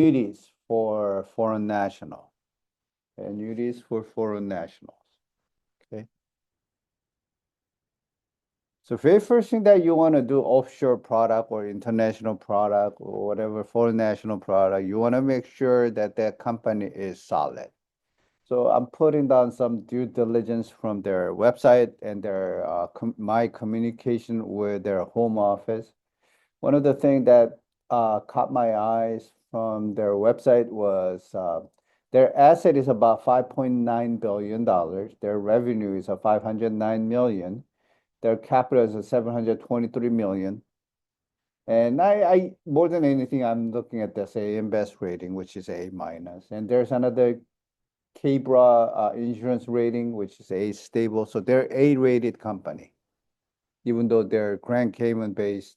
Annuities for foreign national. Annuities for foreign nationals. Okay. So very first thing that you want to do offshore product or international product or whatever foreign national product, you want to make sure that that company is solid. So I'm putting down some due diligence from their website and their my communication with their home office. One of the things that caught my eyes from their website was their asset is about $5.9 billion. Their revenue is a 509 million. Their capital is a 723 million. And I more than anything, I'm looking at this AM Best rating, which is A minus. And there's another Cabra insurance rating, which is A stable. So they're A-rated company, even though they're Grand Cayman based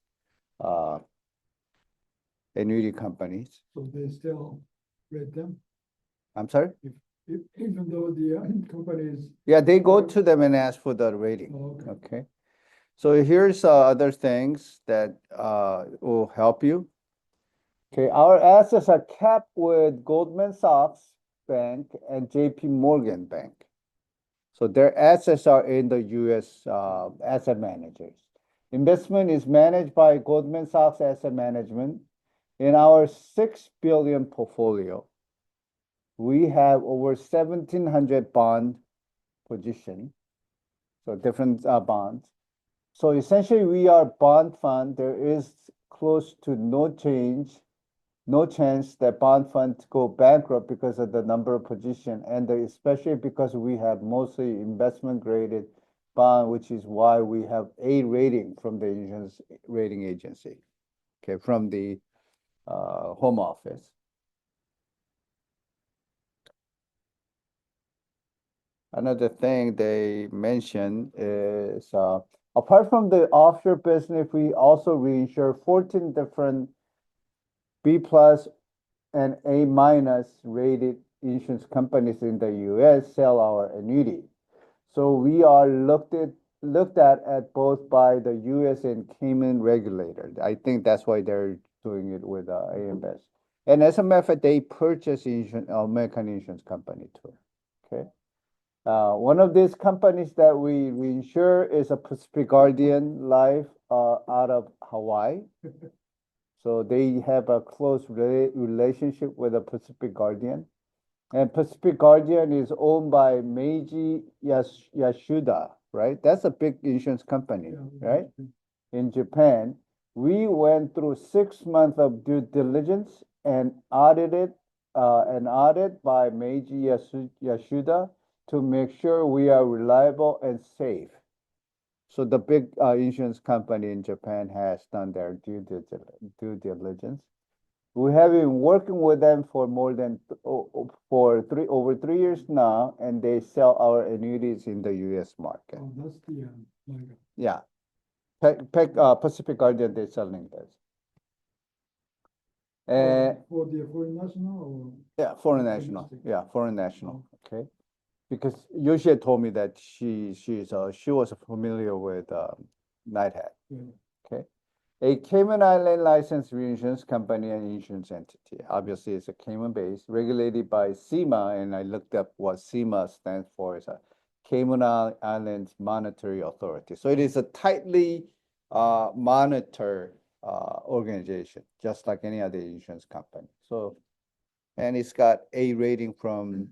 annuity companies. So they still rate them, I'm sorry? even though the companies. Yeah, they go to them and ask for the rating. Oh, okay. Okay. So here's other things that will help you. Okay, our assets are capped with Goldman Sachs Bank and JP Morgan Bank. So their assets are in the US asset managers. Investment is managed by Goldman Sachs Asset Management. In our 6 billion portfolio, we have over 1,700 bond position, so different bonds. So essentially, we are bond fund. There is close to no chance that bond funds go bankrupt because of the number of position, and especially because we have mostly investment graded bond, which is why we have A rating from the insurance rating agency, okay, from the home office. Another thing they mentioned is apart from the offshore business, we also reinsure 14 different B plus and A minus rated insurance companies in the US sell our annuity. So we are looked at both by the US and Cayman regulators. I think that's why they're doing it with AM Best. And as a matter of fact, they purchase American insurance company too. Okay. One of these companies that we insure is a Pacific Guardian Life out of Hawaii. So they have a close relationship with the Pacific Guardian. And Pacific Guardian is owned by Meiji Yasuda, right? That's a big insurance company, Yeah, right? In Japan. We went through 6 months of due diligence and audited by Meiji Yasuda to make sure we are reliable and safe. So the big insurance company in Japan has done their due diligence. We have been working with them for more than over 3 years now, and they sell our annuities in the U.S. market. Oh, that's the, like, Yeah, Pacific Guardian, they're selling this. for the foreign national or? Yeah, foreign national. domestic? Yeah, foreign national. Okay, because Yoshia told me that she was familiar with Nighthead. Yeah. Okay, a Cayman Island licensed reinsurance company and insurance entity. Obviously, it's a Cayman-based, regulated by CIMA, and I looked up what CIMA stands for. It's a Cayman Islands Monetary Authority. So it is a tightly monitored organization, just like any other insurance company. So, and it's got A rating from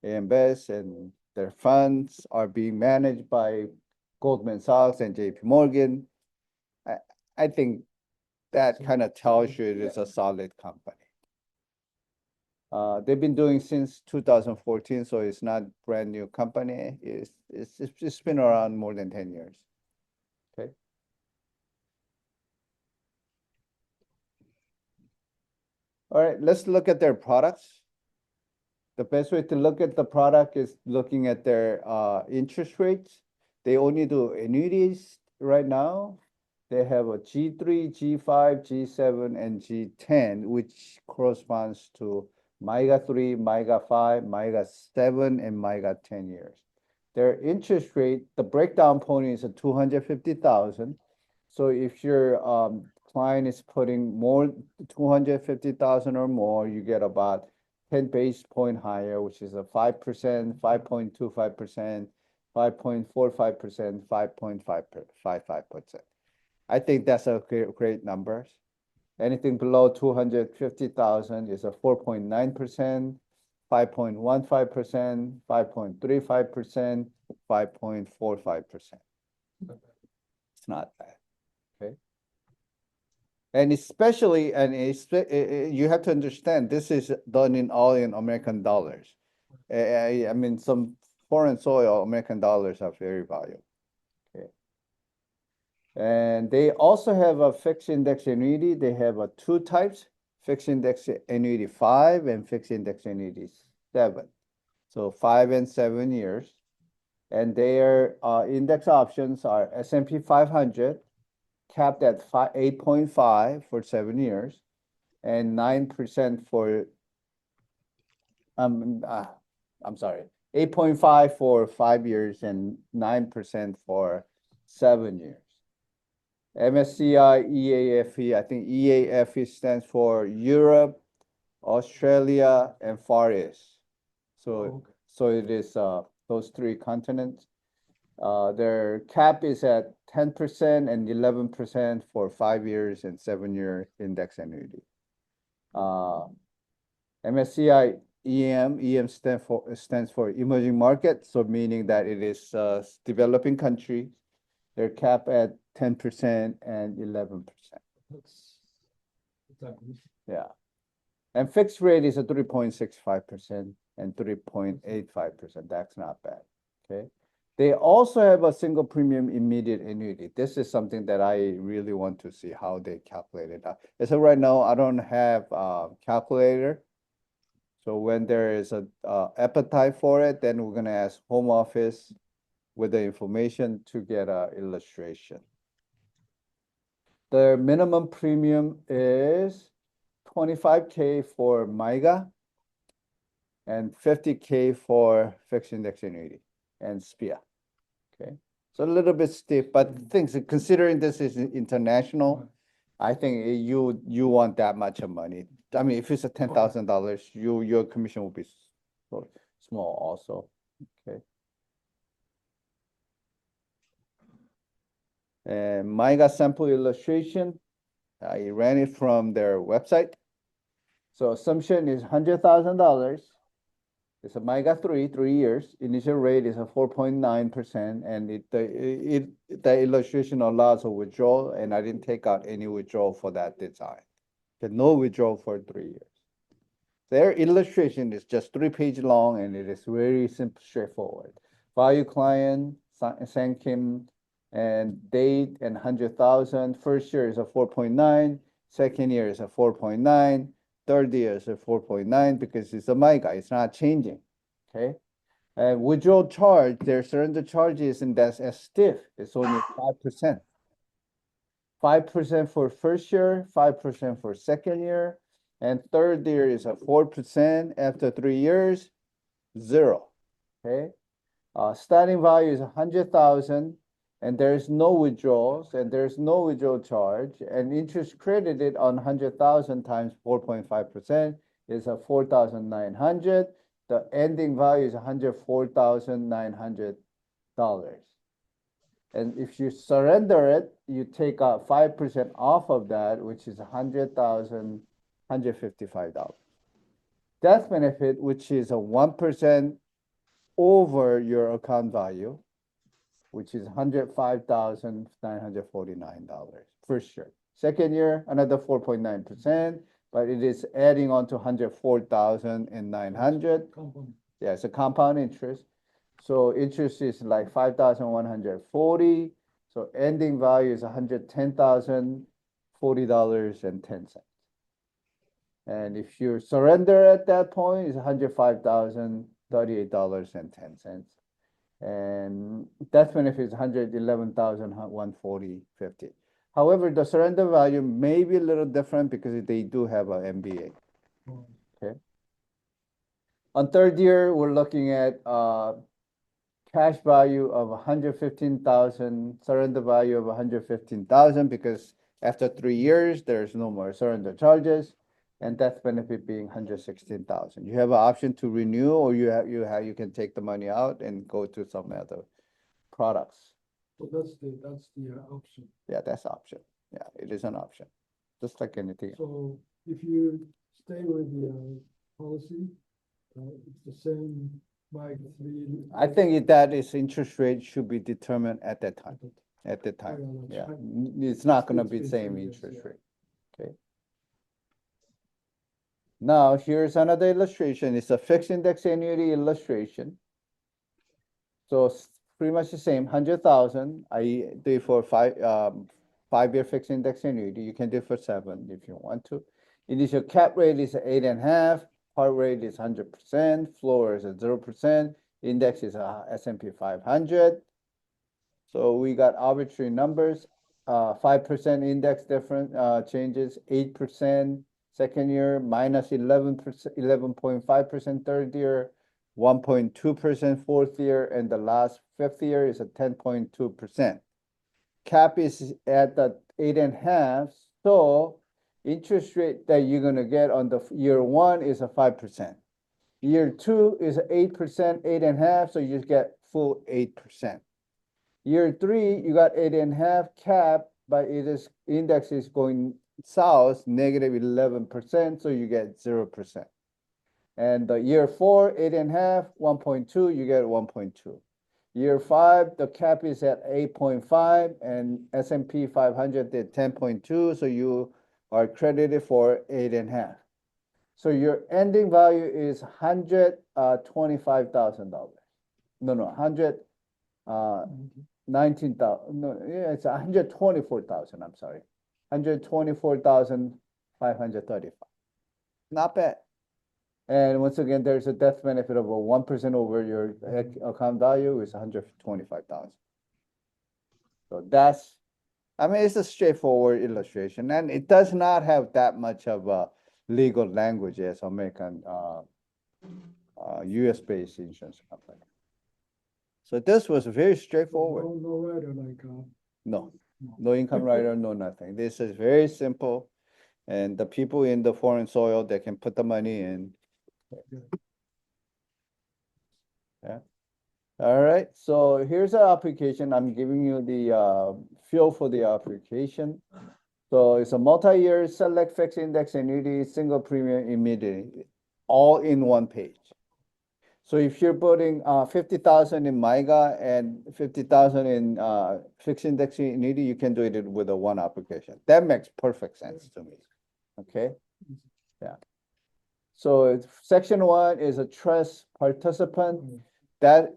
AM Best, and their funds are being managed by Goldman Sachs and JP Morgan. I think that kind of tells you it is a solid company. They've been doing since 2014, so it's not brand new company. It's been around more than 10 years. Okay. All right, let's look at their products. The best way to look at the product is looking at their interest rates. They only do annuities right now. They have a G3, G5, G7, and G10, which corresponds to MIGA 3, MIGA 5, MIGA 7, and MIGA 10 years. Their interest rate, the breakdown point is at 250,000. So if you're client is putting more, 250,000 or more, you get about 10 basis point higher, which is a 5%, 5.25%, 5.45%, 5.55%. I think that's a great numbers. Anything below 250,000 is a 4.9%, 5.15%, 5.35%, 5.45%. It's not bad, okay? And especially, you have to understand, this is done all in American dollars. I mean, some foreign soil, American dollars are very valuable. Okay. And they also have a fixed index annuity. They have two types, fixed index annuity 5 and fixed index annuity 7. So 5 and 7 years. And their index options are S&P 500, capped at 8.5 for 7 years, and 9% for, I'm sorry, 8.5 for 5 years and 9% for 7 years. MSCI EAFE, I think EAFE stands for Europe, Australia, and Far East. So, so it is those 3 continents. Their cap is at 10% and 11% for 5 years and 7-year index annuity. MSCI EM stands for emerging market, so meaning that it is developing countries. They're capped at 10% and 11%. Yeah. And fixed rate is a 3.65% and 3.85%. That's not bad. Okay. They also have a single premium immediate annuity. This is something that I really want to see how they calculate it out. So right now, I don't have a calculator. So when there is a appetite for it, then we're gonna ask home office with the information to get an illustration. The minimum premium is 25K for MIGA and 50K for fixed index annuity and SPIA. Okay, so a little bit stiff, but things considering this is international, I think you want that much of money. I mean, if it's a $10,000, your commission will be small also. Okay. And MIGA sample illustration, I ran it from their website. So assumption is $100,000. It's a MIGA 3 years. Initial rate is a 4.9%, and the illustration allows a withdrawal, and I didn't take out any withdrawal for that design. Okay, no withdrawal for 3 years. Their illustration is just 3 pages long, and it is very simple, straightforward. Value client, Sankim, and date, and 100,000. First year is a 4.9. Second year is a 4.9. Third year is a 4.9 because it's a MIGA. It's not changing. Okay. And withdrawal charge, their surrender charge isn't as stiff. It's only 5%. 5% for first year, 5% for second year, and third year is a 4%. After 3 years, 0. Okay. Starting value is 100,000, and there's no withdrawals, and there's no withdrawal charge, and interest credited on 100,000 times 4.5% is a 4,900. The ending value is $104,900. And if you surrender it, you take out 5% off of that, which is $100,155. Death benefit, which is a 1% over your account value, which is $105,949 first year. Second year, another 4.9%, but it is adding on to $104,900. Yeah, it's a compound interest. So interest is like 5,140. So ending value is $110,040.10. And if you surrender at that point, it's $105,038.10. And death benefit is $111,140.50. However, the surrender value may be a little different because they do have an MBA. Okay. On third year, we're looking at cash value of $115,000, surrender value of $115,000 because After 3 years, there's no more surrender charges, and death benefit being 116,000. You have an option to renew, or you can take the money out and go to some other products. So that's the option. Yeah, that's option. Yeah, it is an option, just like anything. So if you stay with the policy, it's the same by 3. I think that is interest rate should be determined at that time. At the time, Oh, yeah, yeah, that's right. it's not gonna be It's same 3 years, interest yeah. rate. Okay. Now, here's another illustration. It's a fixed index annuity illustration. So pretty much the same, 100,000. I do it for 5-year fixed index annuity. You can do it for 7 if you want to. Initial cap rate is 8.5. Par rate is 100%. Floor is at 0%. Index is S&P 500. So we got arbitrary numbers. 5% index difference changes. 8% second year, minus 11%, 11.5% third year, 1.2% fourth year, and the last fifth year is a 10.2%. Cap is at the 8.5, so interest rate that you're gonna get on the year 1 is a 5%. Year 2 is 8%, 8.5, so you get full 8%. Year 3, you got 8.5 cap, but it is index is going south, negative 11%, so you get 0%. And the year 4, 8.5, 1.2, you get 1.2. Year 5, the cap is at 8.5, and S&P 500 did 10.2, so you are credited for 8.5. So your ending value is $125,000. No, 19,000. No, yeah, it's 124,000. I'm sorry, 124,535. Not bad. And once again, there's a death benefit of a 1% over your account value is 125,000. So that's, I mean, it's a straightforward illustration, and it does not have that much of a legal language as American US-based insurance company. So this was very straightforward. No rider like, No, no income rider, no nothing. This is very simple. And the people in the foreign soil, they can put the money in. Yeah. All right, so here's our application. I'm giving you the feel for the application. So it's a multi-year select fixed index annuity, single premium immediately, all in one page. So if you're putting 50,000 in MIGA and 50,000 in fixed index annuity, you can do it with a one application. That makes perfect sense to me. Okay, yeah. So section 1 is a trust participant. That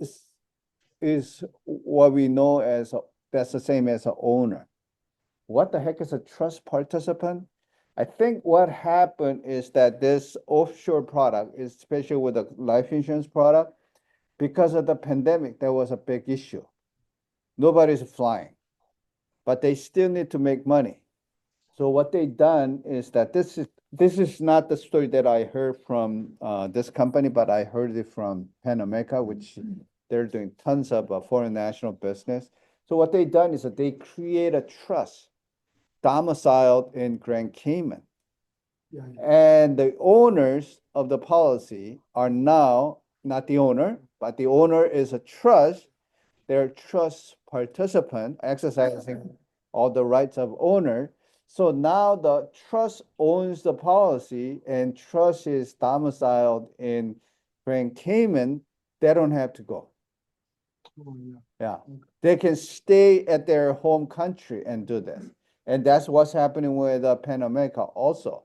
is what we know as that's the same as an owner. What the heck is a trust participant? I think what happened is that this offshore product, especially with a life insurance product, because of the pandemic, there was a big issue. Nobody's flying, but they still need to make money. So what they done is that this is not the story that I heard from this company, but I heard it from Pan America, which they're doing tons of foreign national business. So what they done is that they create a trust domiciled in Grand Cayman. yeah, And the owners of the policy are now not the owner, but the owner is a trust. They're trust participant exercising all the rights of owner. So now the trust owns the policy and trust is domiciled in Grand Cayman. They don't have to go. oh, yeah. Yeah, they can stay at their home country and do this. And that's what's happening with Pan America also.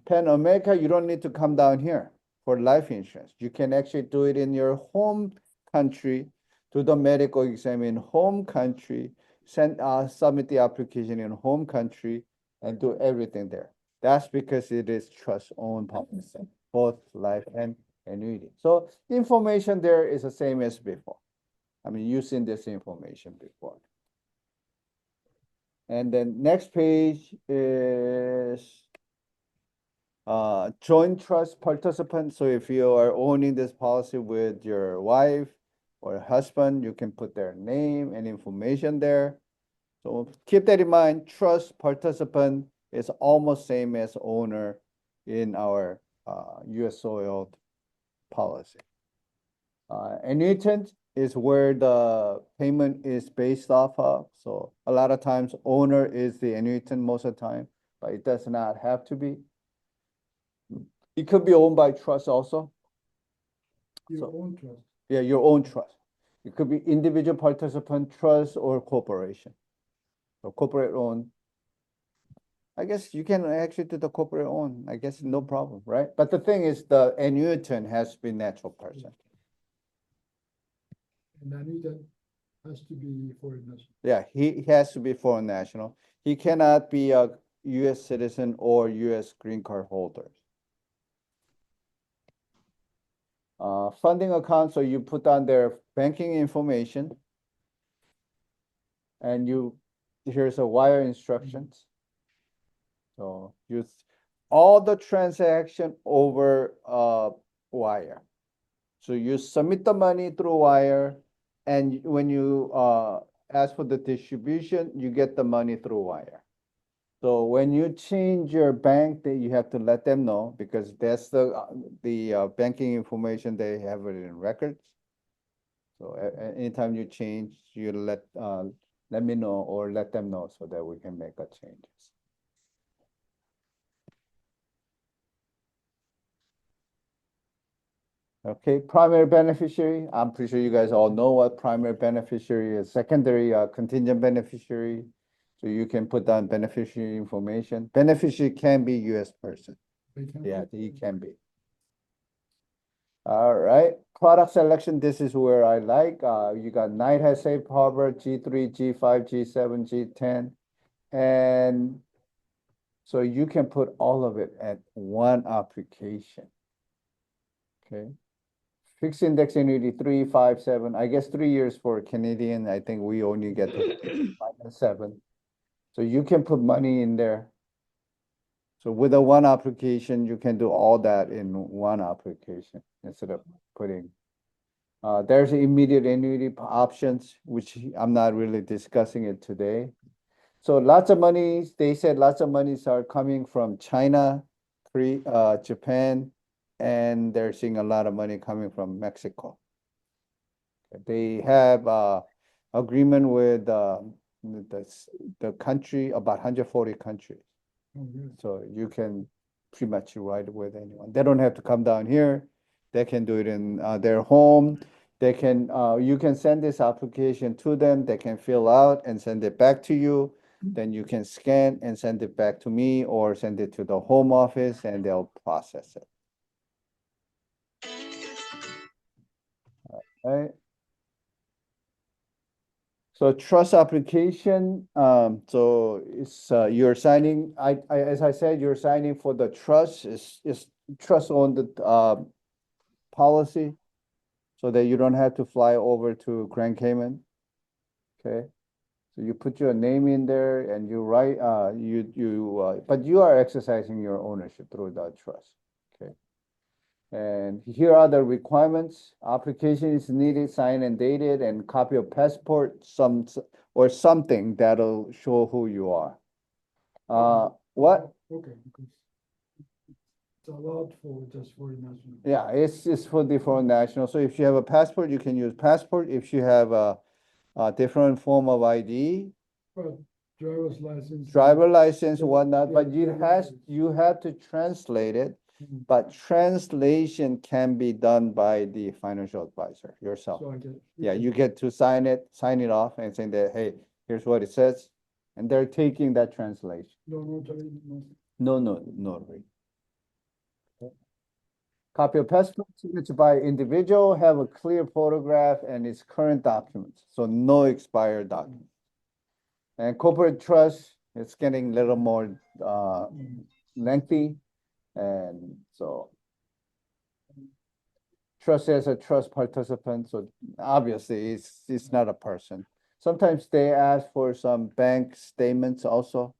Pan America, you don't need to come down here for life insurance. You can actually do it in your home country, do the medical exam in home country, submit the application in home country, and do everything there. That's because it is trust-owned policy, both life and annuity. So the information there is the same as before. I mean, you've seen this information before. And then next page is joint trust participant. So if you are owning this policy with your wife or husband, you can put their name and information there. So keep that in mind, trust participant is almost same as owner in our US soil policy. Annuitant is where the payment is based off of. So a lot of times owner is the annuitant most of the time, but it does not have to be. It could be owned by trust also. Your So- own trust. Yeah, your own trust. It could be individual participant trust or corporation. So corporate owned. I guess you can actually do the corporate owned, I guess no problem, right? But the thing is the annuitant has to be natural person. And I need that has to be foreign national. Yeah, he has to be foreign national. He cannot be a US citizen or US green card holder. Funding account, so you put on their banking information. And here's a wire instructions. So all the transaction over wire. So you submit the money through wire, and when you ask for the distribution, you get the money through wire. So when you change your bank, then you have to let them know because that's the banking information, they have it in records. So anytime you change, you let me know or let them know so that we can make a changes. Okay, primary beneficiary, I'm pretty sure you guys all know what primary beneficiary is. Secondary contingent beneficiary. So you can put down beneficiary information. Beneficiary can be US person. They can- Yeah, he can be. All right, product selection, this is where I like. You got Knight has safe harbor, G3, G5, G7, G10. And so you can put all of it at one application. Okay. Fixed index annuity 3, 5, 7. I guess 3 years for Canadian. I think we only get to 5 and 7. So you can put money in there. So with a one application, you can do all that in one application instead of putting. There's immediate annuity options, which I'm not really discussing it today. So lots of monies, they said lots of monies are coming from China, Japan, and they're seeing a lot of money coming from Mexico. They have agreement with the country, about 140 countries. Oh, yes. So you can pretty much ride with anyone. They don't have to come down here. They can do it in their home. They can, you can send this application to them. They can fill out and send it back to you. Then you can scan and send it back to me or send it to the home office and they'll process it. Right? So trust application, so it's you're signing. As I said, you're signing for the trust. Is trust on the policy, so that you don't have to fly over to Grand Cayman. Okay, so you put your name in there and you write. But you are exercising your ownership through the trust. Okay. And here are the requirements. Application is needed, signed and dated, and copy of passport, or something that'll show who you are. What? Okay, because it's allowed for just foreign national. Yeah, it's for the foreign national. So if you have a passport, you can use passport. If you have a different form of ID, But driver's license. driver license, Yeah, whatnot, yeah, but yeah. you have to translate it. Mhm. But translation can be done by the financial advisor yourself. So I get. Yeah, you get to sign it off and saying that, hey, here's what it says. And they're taking that translation. No, notary, no. No, notary. Copy of passport signature by individual, have a clear photograph and its current documents. So no expired documents. And corporate trust, it's getting a little more lengthy. And so trust as a trust participant, so obviously it's not a person. Sometimes they ask for some bank statements also,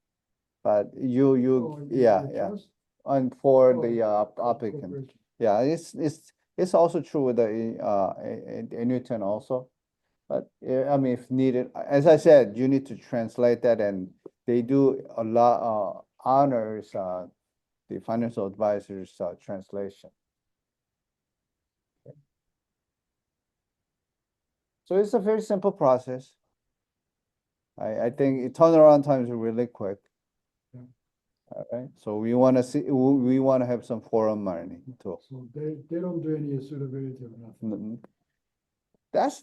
but Oh, yeah, the yeah, trust? and for Oh, the applicant. corporation. Yeah, it's also true with the annuitant also. But I mean, if needed, as I said, you need to translate that, and they do a lot honors the financial advisor's translation. So it's a very simple process. I think turnaround times are really quick. Yeah. All right, so we want to see, we want to have some foreign money too. So they don't do any suitability or nothing. That's